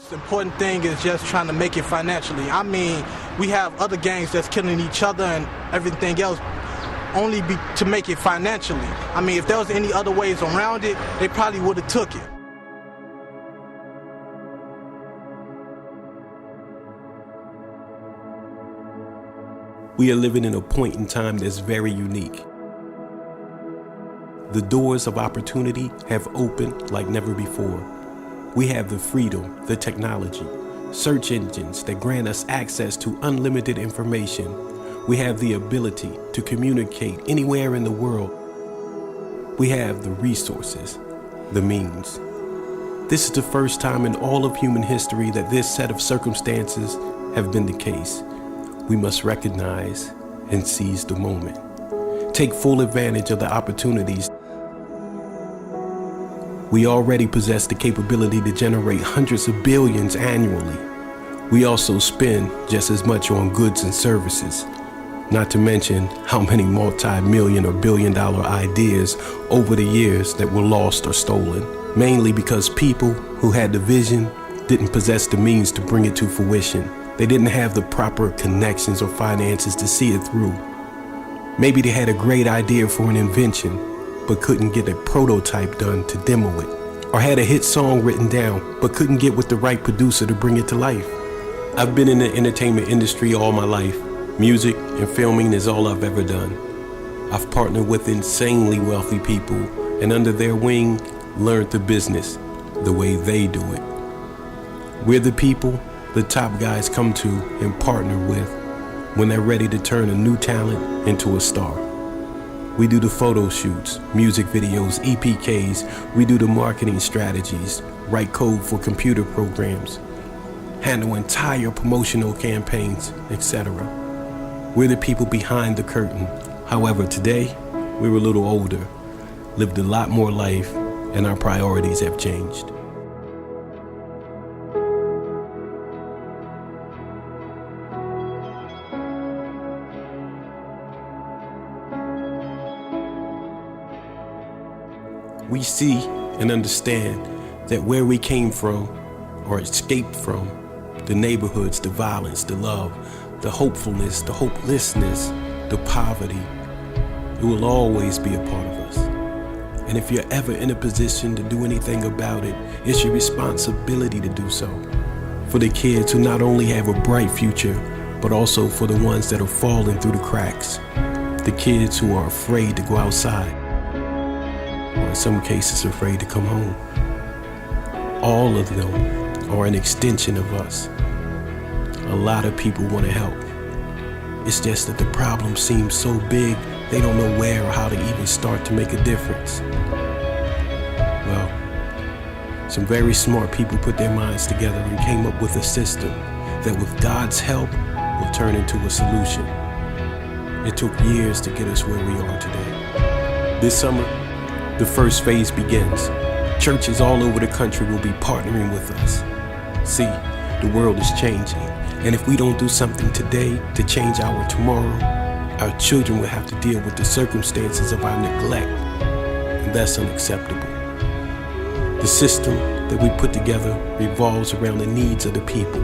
The important thing is just trying to make it financially. I mean, we have other gangs that's killing each other and everything else only to make it financially. I mean, if there was any other ways around it, they probably would have took it. We are living in a point in time that's very unique. The doors of opportunity have opened like never before. We have the freedom, the technology, search engines that grant us access to unlimited information. We have the ability to communicate anywhere in the world. We have the resources, the means. This is the first time in all of human history that this set of circumstances have been the case. We must recognize and seize the moment. Take full advantage of the opportunities. We already possess the capability to generate hundreds of billions annually. We also spend just as much on goods and services, not to mention how many multi-million or billion-dollar ideas over the years that were lost or stolen, mainly because people who had the vision didn't possess the means to bring it to fruition. They didn't have the proper connections or finances to see it through. Maybe they had a great idea for an invention, but couldn't get a prototype done to demo it, or had a hit song written down, but couldn't get with the right producer to bring it to life. I've been in the entertainment industry all my life. Music and filming is all I've ever done. I've partnered with insanely wealthy people, and under their wing, learned the business the way they do it. We're the people the top guys come to and partner with when they're ready to turn a new talent into a star. We do the photo shoots, music videos, EPKs. We do the marketing strategies, write code for computer programs, handle entire promotional campaigns, etc. We're the people behind the curtain. However, today, we're a little older, lived a lot more life, and our priorities have changed. We see and understand that where we came from or escaped from, the neighborhoods, the violence, the love, the hopefulness, the hopelessness, the poverty, it will always be a part of us. And if you're ever in a position to do anything about it, it's your responsibility to do so. For the kids who not only have a bright future, but also for the ones that are falling through the cracks. The kids who are afraid to go outside, or in some cases afraid to come home. All of them are an extension of us. A lot of people want to help. It's just that the problem seems so big, they don't know where or how to even start to make a difference. Well, some very smart people put their minds together and came up with a system that with God's help will turn into a solution. It took years to get us where we are today. This summer, the first phase begins. Churches all over the country will be partnering with us. See, the world is changing, and if we don't do something today to change our tomorrow, our children will have to deal with the circumstances of our neglect, and that's unacceptable. The system that we put together revolves around the needs of the people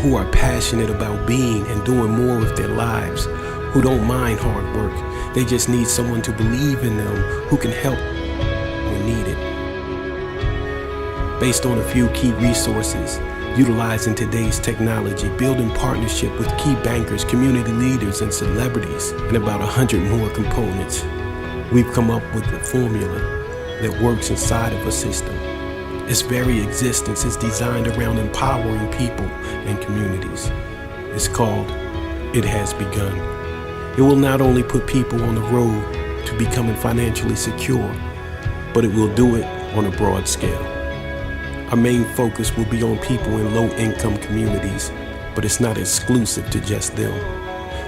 who are passionate about being and doing more with their lives, who don't mind hard work. They just need someone to believe in them who can help when needed. Based on a few key resources, utilizing today's technology, building partnership with key bankers, community leaders, and celebrities, and about 100 more components, we've come up with a formula that works inside of a system. Its very existence is designed around empowering people and communities. It's called It Has Begun. It will not only put people on the road to becoming financially secure, but it will do it on a broad scale. Our main focus will be on people in low-income communities, but it's not exclusive to just them.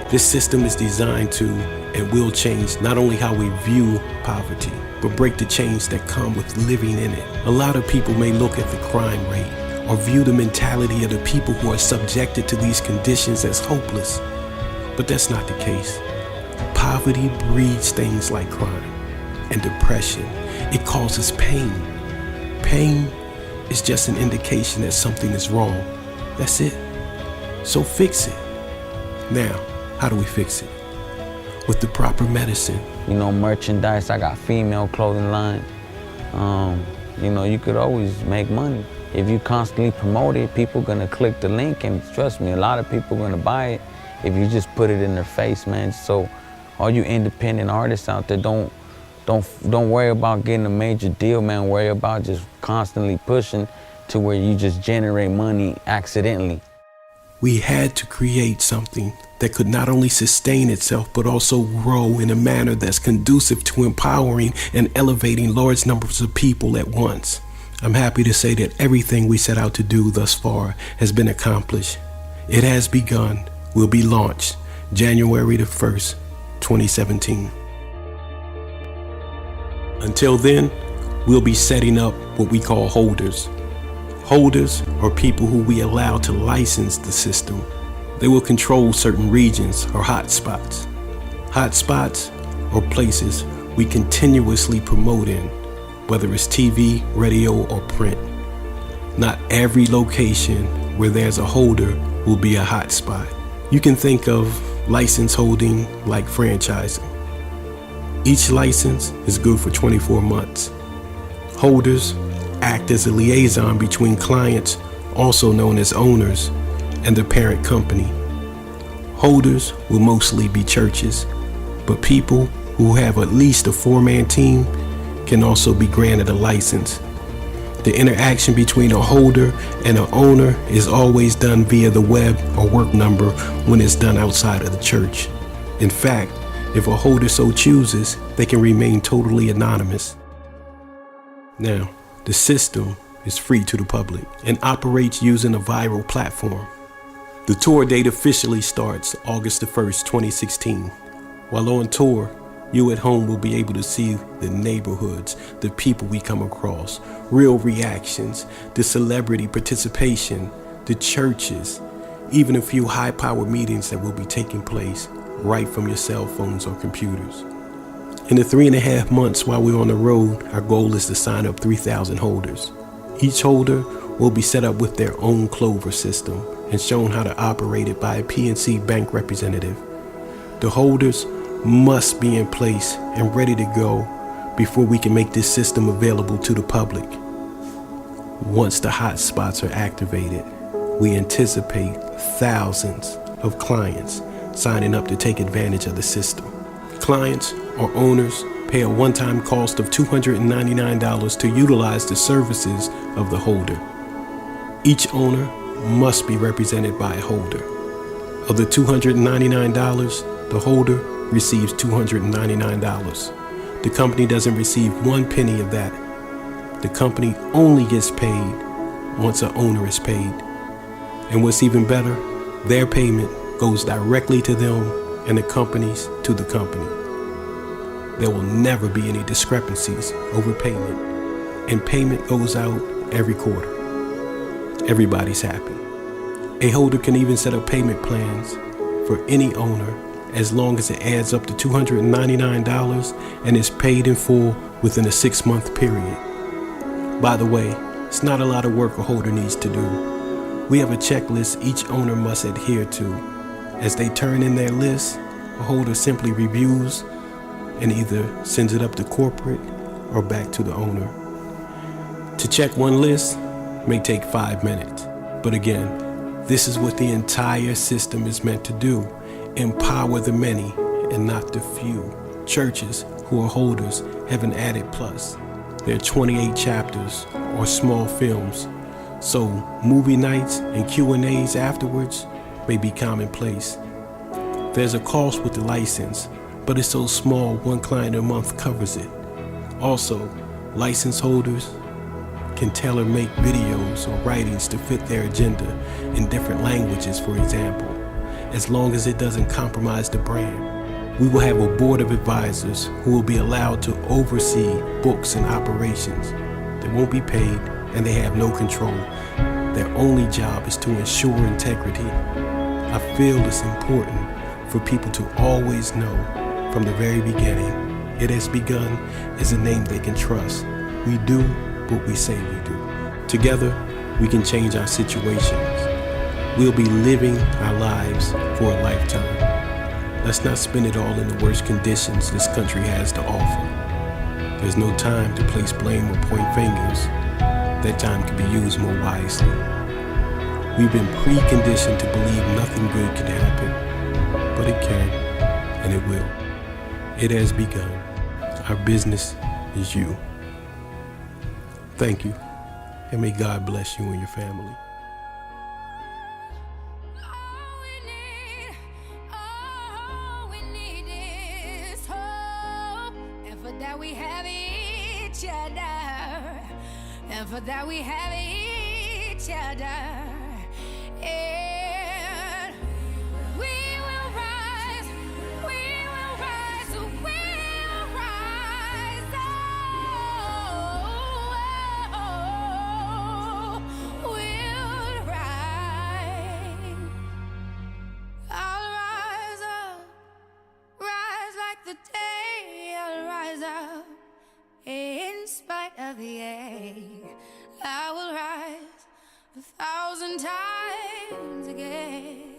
This system is designed to and will change not only how we view poverty, but break the chains that come with living in it. A lot of people may look at the crime rate or view the mentality of the people who are subjected to these conditions as hopeless, but that's not the case. Poverty breeds things like crime and depression. It causes pain. Pain is just an indication that something is wrong. That's it. So fix it. Now, how do we fix it? With the proper medicine. You know, merchandise, I got female clothing line. You know, you could always make money. If you constantly promote it, people gonna click the link, and trust me, a lot of people gonna buy it if you just put it in their face, man. So all you independent artists out there, don't worry about getting a major deal, man. Worry about just constantly pushing to where you just generate money accidentally. We had to create something that could not only sustain itself, but also grow in a manner that's conducive to empowering and elevating large numbers of people at once. I'm happy to say that everything we set out to do thus far has been accomplished. It has begun, will be launched January the 1st, 2017. Until then, we'll be setting up what we call holders. Holders are people who we allow to license the system. They will control certain regions or hotspots. Hotspots are places we continuously promote in, whether it's TV, radio, or print. Not every location where there's a holder will be a hotspot. You can think of license holding like franchising. Each license is good for 24 months. Holders act as a liaison between clients, also known as owners, and the parent company. Holders will mostly be churches, but people who have at least a 4-man team can also be granted a license. The interaction between a holder and an owner is always done via the web or work number when it's done outside of the church. In fact, if a holder so chooses, they can remain totally anonymous. Now, the system is free to the public and operates using a viral platform. The tour date officially starts August the 1st, 2016. While on tour, you at home will be able to see the neighborhoods, the people we come across, real reactions, the celebrity participation, the churches, even a few high-powered meetings that will be taking place right from your cell phones or computers. In the 3.5 months while we're on the road, our goal is to sign up 3,000 holders. Each holder will be set up with their own Clover system and shown how to operate it by a PNC Bank representative. The holders must be in place and ready to go before we can make this system available to the public. Once the hotspots are activated, we anticipate thousands of clients signing up to take advantage of the system. Clients or owners pay a one-time cost of $299 to utilize the services of the holder. Each owner must be represented by a holder. Of the $299, the holder receives $299. The company doesn't receive 1 penny of that. The company only gets paid once an owner is paid. And what's even better, their payment goes directly to them and the companies to the company. There will never be any discrepancies over payment, and payment goes out every quarter. Everybody's happy. A holder can even set up payment plans for any owner as long as it adds up to $299 and is paid in full within a 6-month period. By the way, it's not a lot of work a holder needs to do. We have a checklist each owner must adhere to. As they turn in their list, a holder simply reviews and either sends it up to corporate or back to the owner. To check one list may take 5 minutes, but again, this is what the entire system is meant to do: empower the many and not the few. Churches who are holders have an added plus. There are 28 chapters or small films, so movie nights and Q&As afterwards may be commonplace. There's a cost with the license, but it's so small 1 client a month covers it. Also, license holders can tailor-make videos or writings to fit their agenda in different languages, for example, as long as it doesn't compromise the brand. We will have a board of advisors who will be allowed to oversee books and operations. They won't be paid and they have no control. Their only job is to ensure integrity. I feel it's important for people to always know from the very beginning, It Has Begun is a name they can trust. We do what we say we do. Together, we can change our situations. We'll be living our lives for a lifetime. Let's not spend it all in the worst conditions this country has to offer. There's no time to place blame or point fingers. That time can be used more wisely. We've been preconditioned to believe nothing good can happen, but it can, and it will. It has begun. Our business is you. Thank you, and may God bless you and your family. That we have each other, and for that we have each other, and we will rise, we will rise, we will rise, we'll rise. I'll rise up, rise like the day, I'll rise up. In spite of the ache, I will rise 1,000 times again.